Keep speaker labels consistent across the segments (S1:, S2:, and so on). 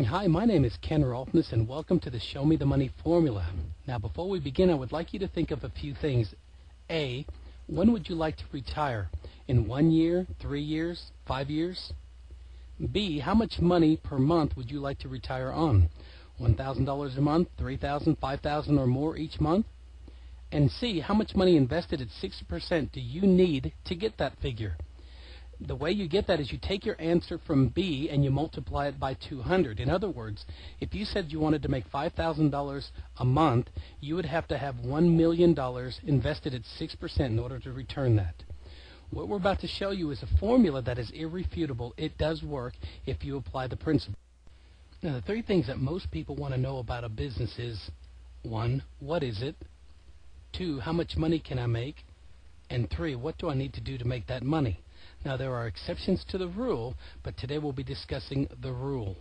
S1: Hi, my name is Ken Rolfness, and welcome to the Show Me the Money formula. Now, before we begin, I would like you to think of a few things. A, when would you like to retire? In 1 year, 3 years, 5 years? B, how much money per month would you like to retire on? $1,000 a month, $3,000, $5,000 or more each month? And C, how much money invested at 6% do you need to get that figure? The way you get that is you take your answer from B and you multiply it by 200. In other words, if you said you wanted to make $5,000 a month, you would have to have $1 million invested at 6% in order to return that. What we're about to show you is a formula that is irrefutable. It does work if you apply the principle. Now, the three things that most people want to know about a business is, 1, what is it? 2, how much money can I make? And 3, what do I need to do to make that money? Now, there are exceptions to the rule, but today we'll be discussing the rule.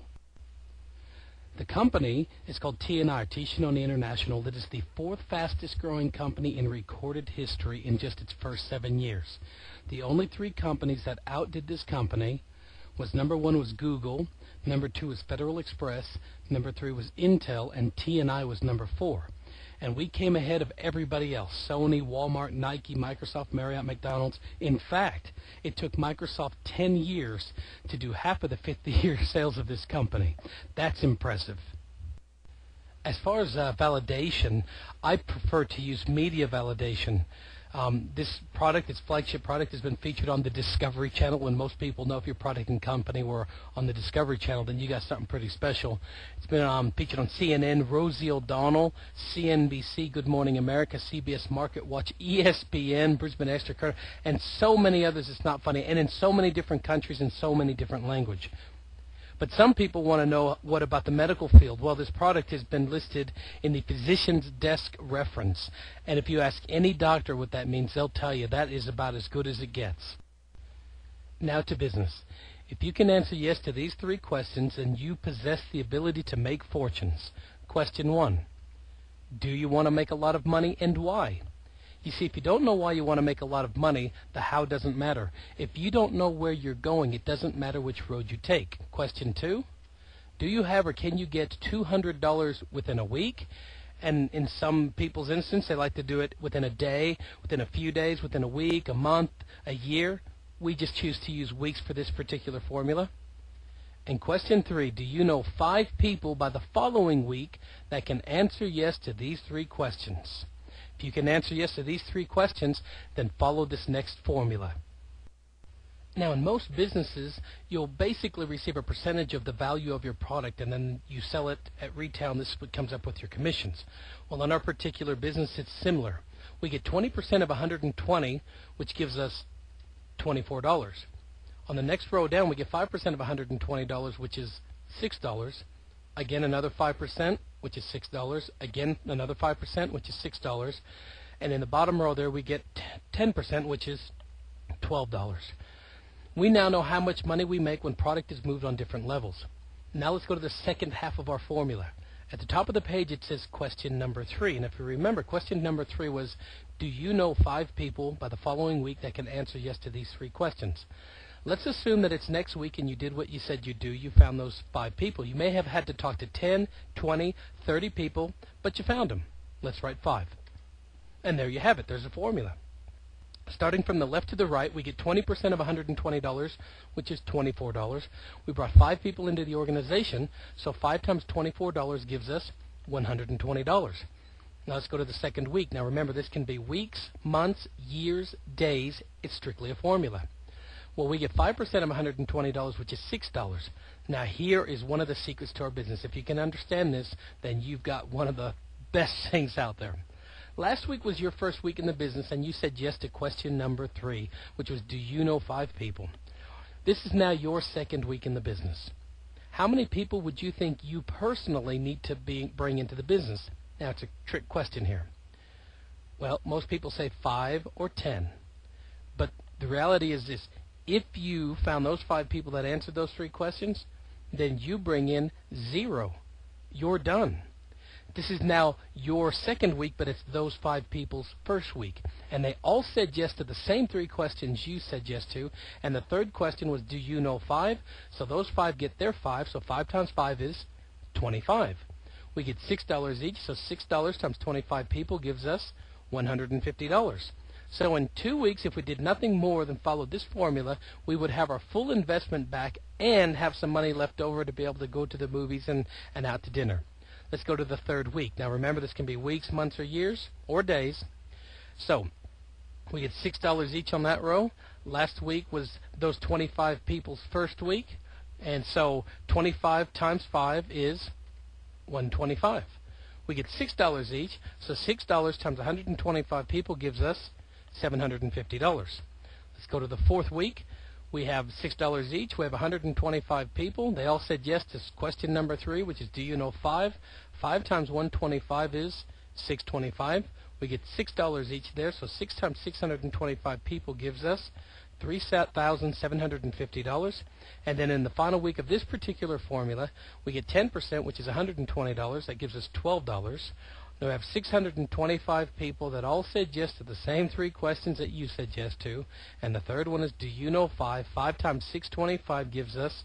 S1: The company is called T&I, T. Shinomi International. That is the 4th fastest growing company in recorded history in just its first 7 years. The only 3 companies that outdid this company was number 1 was Google, number 2 was Federal Express, number 3 was Intel, and T&I was number 4. And we came ahead of everybody else: Sony, Walmart, Nike, Microsoft, Marriott, McDonald's. In fact, it took Microsoft 10 years to do half of the 50-year sales of this company. That's impressive. As far as validation, I prefer to use media validation. This product, its flagship product, has been featured on the Discovery Channel, and most people know if your product and company were on the Discovery Channel, then you got something pretty special. It's been featured on CNN, Rosie O'Donnell, CNBC, Good Morning America, CBS Market Watch, ESPN, Brisbane Extra, and so many others. It's not funny, and in so many different countries in so many different languages. But some people want to know, what about the medical field? Well, this product has been listed in the physician's desk reference. And if you ask any doctor what that means, they'll tell you that is about as good as it gets. Now to business. If you can answer yes to these 3 questions, then you possess the ability to make fortunes. Question 1. Do you want to make a lot of money, and why? You see, if you don't know why you want to make a lot of money, the how doesn't matter. If you don't know where you're going, it doesn't matter which road you take. Question 2, do you have or can you get $200 within a week? And in some people's instance, they like to do it within a day, within a few days, within a week, a month, a year. We just choose to use weeks for this particular formula. And question 3, do you know 5 people by the following week that can answer yes to these 3 questions? If you can answer yes to these 3 questions, then follow this next formula. Now, in most businesses, you'll basically receive a percentage of the value of your product, and then you sell it at retail, and this is what comes up with your commissions. Well, in our particular business, it's similar. We get 20% of 120, which gives us $24. On the next row down, we get 5% of $120, which is $6. Again, another 5%, which is $6. Again, another 5%, which is $6. And in the bottom row there, we get 10%, which is $12. We now know how much money we make when product is moved on different levels. Now let's go to the second half of our formula. At the top of the page, it says question number 3. And if you remember, question number 3 was, do you know 5 people by the following week that can answer yes to these 3 questions? Let's assume that it's next week and you did what you said you'd do. You found those 5 people. You may have had to talk to 10, 20, 30 people, but you found them. Let's write 5. And there you have it. There's a formula. Starting from the left to the right, we get 20% of $120, which is $24. We brought 5 people into the organization, so 5 times $24 gives us $120. Now let's go to the second week. Now remember, this can be weeks, months, years, days. It's strictly a formula. Well, we get 5% of $120, which is $6. Now, here is one of the secrets to our business. If you can understand this, then you've got one of the best things out there. Last week was your first week in the business, and you said yes to question number 3, which was, do you know 5 people? This is now your second week in the business. How many people would you think you personally need to bring into the business? Now, it's a trick question here. Well, most people say 5 or 10. But the reality is this. If you found those 5 people that answered those 3 questions, then you bring in 0. You're done. This is now your second week, but it's those 5 people's first week. and they all said yes to the same 3 questions you said yes to, and the third question was, do you know 5? So those 5 get their 5, so 5 times 5 is 25. We get $6 each, so $6 times 25 people gives us $150. So in 2 weeks, if we did nothing more than follow this formula, we would have our full investment back and have some money left over to be able to go to the movies and out to dinner. Let's go to the third week. Now remember, this can be weeks, months, or years, or days. So we get $6 each on that row. Last week was those 25 people's first week, and so 25 times 5 is 125. We get $6 each, so $6 times 125 people gives us $750. Let's go to the fourth week. We have $6 each. We have 125 people. They all said yes to question number 3, which is, do you know 5? 5 times 125 is 625. We get $6 each there, so 6 times 625 people gives us $3,750. And then in the final week of this particular formula, we get 10%, which is $120. That gives us $12. Now we have 625 people that all said yes to the same 3 questions that you said yes to. And the third one is, do you know 5? 5 times 625 gives us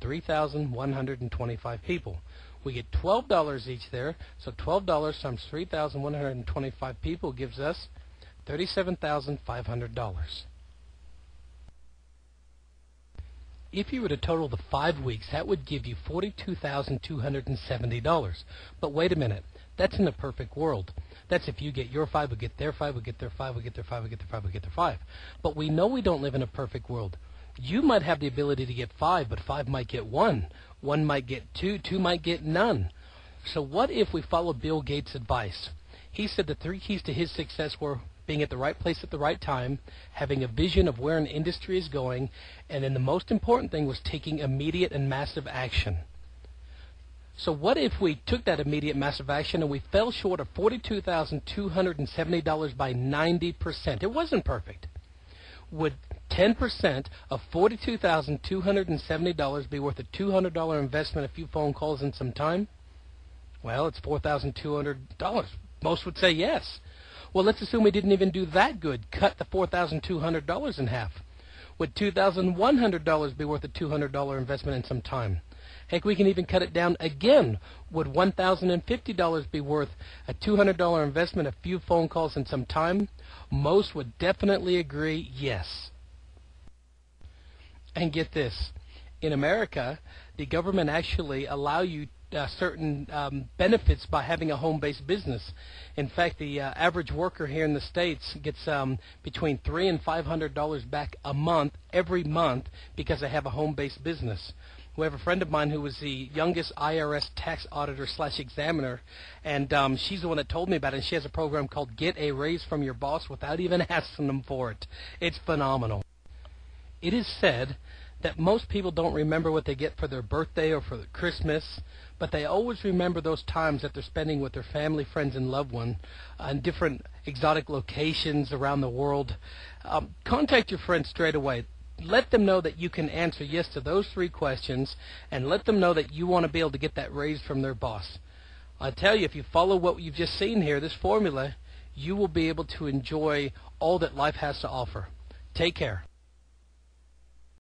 S1: 3,125 people. We get $12 each there, so $12 times 3,125 people gives us $37,500. If you were to total the 5 weeks, that would give you $42,270. But wait a minute. That's in a perfect world. That's if you get your 5, we get their 5, we get their 5, we get their 5, we get their 5, we get their 5. But we know we don't live in a perfect world. You might have the ability to get 5, but 5 might get 1. 1 might get 2, 2 might get none. So what if we follow Bill Gates' advice? He said the 3 keys to his success were being at the right place at the right time, having a vision of where an industry is going, and then the most important thing was taking immediate and massive action. So what if we took that immediate massive action and we fell short of $42,270 by 90%? It wasn't perfect. Would 10% of $42,270 be worth a $200 investment, a few phone calls, and some time? Well, it's $4,200. Most would say yes. Well, let's assume we didn't even do that good. Cut the $4,200 in half. Would $2,100 be worth a $200 investment and some time? Heck, we can even cut it down again. Would $1,050 be worth a $200 investment, a few phone calls, and some time? Most would definitely agree yes. And get this. In America, the government actually allow you certain benefits by having a home-based business. In fact, the average worker here in the States gets between $300 and $500 back a month, every month, because they have a home-based business. We have a friend of mine who was the youngest IRS tax auditor / examiner, and she's the one that told me about it. And she has a program called Get a Raise from Your Boss without even asking them for it. It's phenomenal. It is said that most people don't remember what they get for their birthday or for Christmas, but they always remember those times that they're spending with their family, friends, and loved one in different exotic locations around the world. Contact your friends straight away. Let them know that you can answer yes to those 3 questions, and let them know that you want to be able to get that raise from their boss. I tell you, if you follow what you've just seen here, this formula, you will be able to enjoy all that life has to offer. Take care.